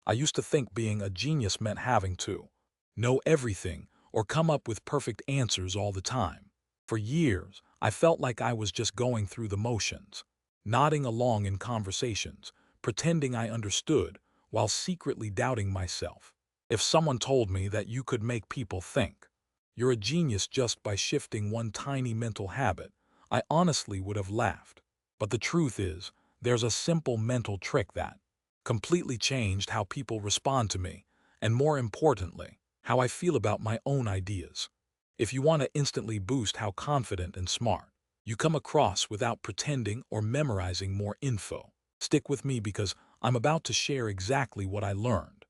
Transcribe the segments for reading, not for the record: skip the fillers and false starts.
I used to think being a genius meant having to know everything or come up with perfect answers all the time. For years, I felt like I was just going through the motions, nodding along in conversations, pretending I understood while secretly doubting myself. If someone told me that you could make people think you're a genius just by shifting one tiny mental habit, I honestly would have laughed. But the truth is, there's a simple mental trick that completely changed how people respond to me, and more importantly, how I feel about my own ideas. If you want to instantly boost how confident and smart you come across without pretending or memorizing more info, stick with me because I'm about to share exactly what I learned.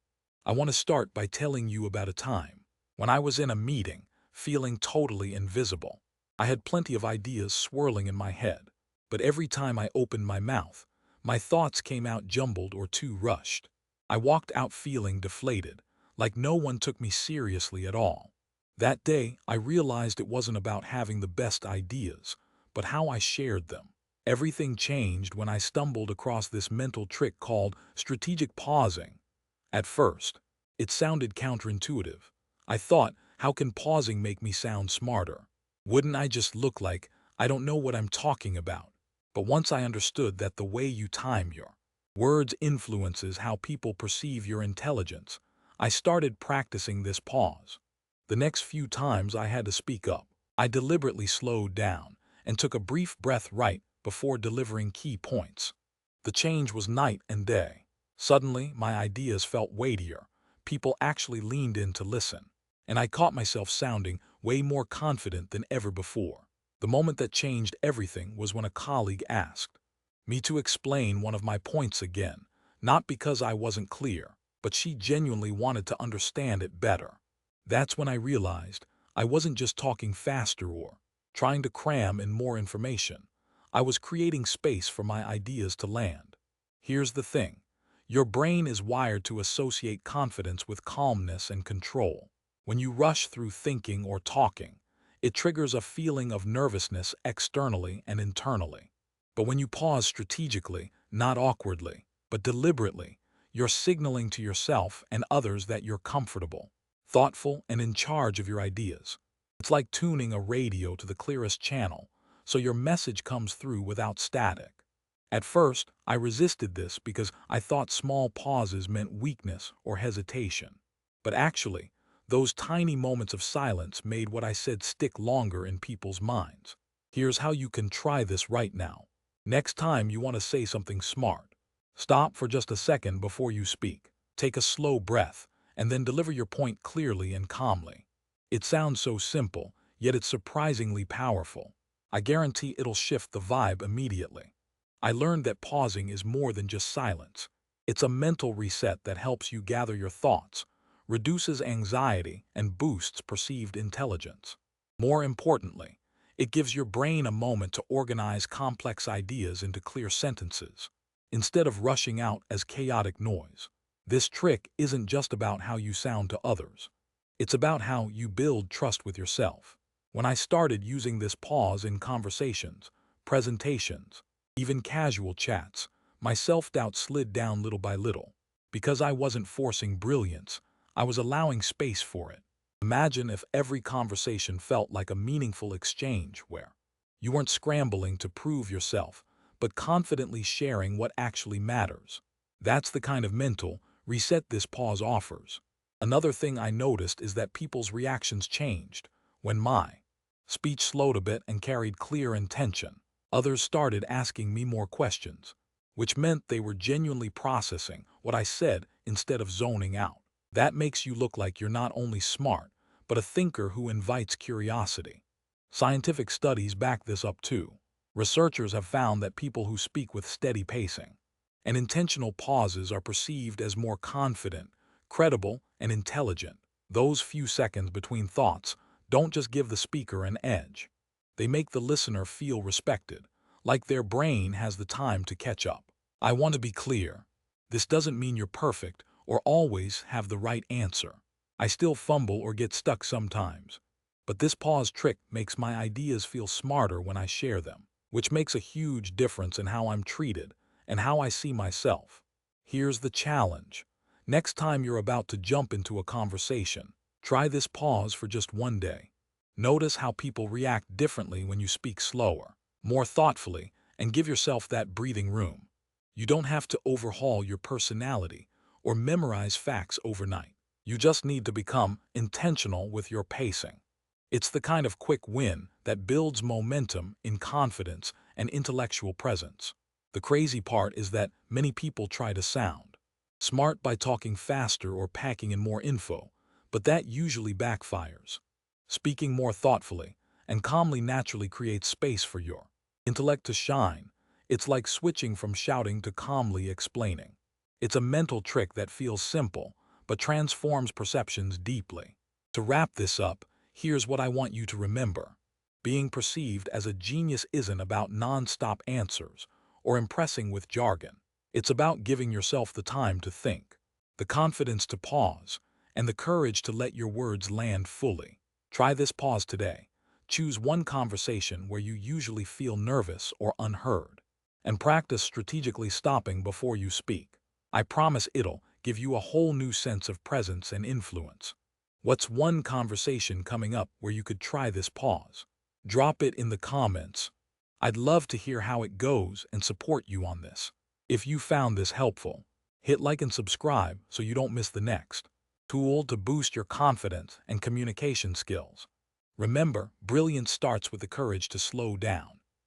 I want to start by telling you about a time when I was in a meeting, feeling totally invisible. I had plenty of ideas swirling in my head, but every time I opened my mouth, my thoughts came out jumbled or too rushed. I walked out feeling deflated, like no one took me seriously at all. That day, I realized it wasn't about having the best ideas, but how I shared them. Everything changed when I stumbled across this mental trick called strategic pausing. At first, it sounded counterintuitive. I thought, how can pausing make me sound smarter? Wouldn't I just look like I don't know what I'm talking about? But once I understood that the way you time your words influences how people perceive your intelligence, I started practicing this pause. The next few times I had to speak up, I deliberately slowed down and took a brief breath right before delivering key points. The change was night and day. Suddenly, my ideas felt weightier. People actually leaned in to listen, and I caught myself sounding way more confident than ever before. The moment that changed everything was when a colleague asked me to explain one of my points again, not because I wasn't clear, but she genuinely wanted to understand it better. That's when I realized I wasn't just talking faster or trying to cram in more information. I was creating space for my ideas to land. Here's the thing. Your brain is wired to associate confidence with calmness and control. When you rush through thinking or talking, it triggers a feeling of nervousness externally and internally. But when you pause strategically, not awkwardly, but deliberately, you're signaling to yourself and others that you're comfortable, thoughtful, and in charge of your ideas. It's like tuning a radio to the clearest channel, so your message comes through without static. At first, I resisted this because I thought small pauses meant weakness or hesitation. But actually, those tiny moments of silence made what I said stick longer in people's minds. Here's how you can try this right now. Next time you want to say something smart, stop for just a second before you speak. Take a slow breath, and then deliver your point clearly and calmly. It sounds so simple, yet it's surprisingly powerful. I guarantee it'll shift the vibe immediately. I learned that pausing is more than just silence. It's a mental reset that helps you gather your thoughts, reduces anxiety, and boosts perceived intelligence. More importantly, it gives your brain a moment to organize complex ideas into clear sentences, instead of rushing out as chaotic noise. This trick isn't just about how you sound to others. It's about how you build trust with yourself. When I started using this pause in conversations, presentations, even casual chats, my self-doubt slid down little by little. Because I wasn't forcing brilliance, I was allowing space for it. Imagine if every conversation felt like a meaningful exchange where you weren't scrambling to prove yourself, but confidently sharing what actually matters. That's the kind of mental reset this pause offers. Another thing I noticed is that people's reactions changed. When my speech slowed a bit and carried clear intention, others started asking me more questions, which meant they were genuinely processing what I said instead of zoning out. That makes you look like you're not only smart, but a thinker who invites curiosity. Scientific studies back this up too. Researchers have found that people who speak with steady pacing and intentional pauses are perceived as more confident, credible, and intelligent. Those few seconds between thoughts don't just give the speaker an edge. They make the listener feel respected, like their brain has the time to catch up. I want to be clear. This doesn't mean you're perfect or always have the right answer. I still fumble or get stuck sometimes. But this pause trick makes my ideas feel smarter when I share them, which makes a huge difference in how I'm treated and how I see myself. Here's the challenge. Next time you're about to jump into a conversation, try this pause for just one day. Notice how people react differently when you speak slower, more thoughtfully, and give yourself that breathing room. You don't have to overhaul your personality or memorize facts overnight. You just need to become intentional with your pacing. It's the kind of quick win that builds momentum in confidence and intellectual presence. The crazy part is that many people try to sound smart by talking faster or packing in more info, but that usually backfires. Speaking more thoughtfully and calmly naturally creates space for your intellect to shine. It's like switching from shouting to calmly explaining. It's a mental trick that feels simple, but transforms perceptions deeply. To wrap this up, here's what I want you to remember. Being perceived as a genius isn't about non-stop answers or impressing with jargon. It's about giving yourself the time to think, the confidence to pause, and the courage to let your words land fully. Try this pause today. Choose one conversation where you usually feel nervous or unheard, and practice strategically stopping before you speak. I promise it'll give you a whole new sense of presence and influence. What's one conversation coming up where you could try this pause? Drop it in the comments. I'd love to hear how it goes and support you on this. If you found this helpful, hit like and subscribe so you don't miss the next tool to boost your confidence and communication skills. Remember, brilliance starts with the courage to slow down.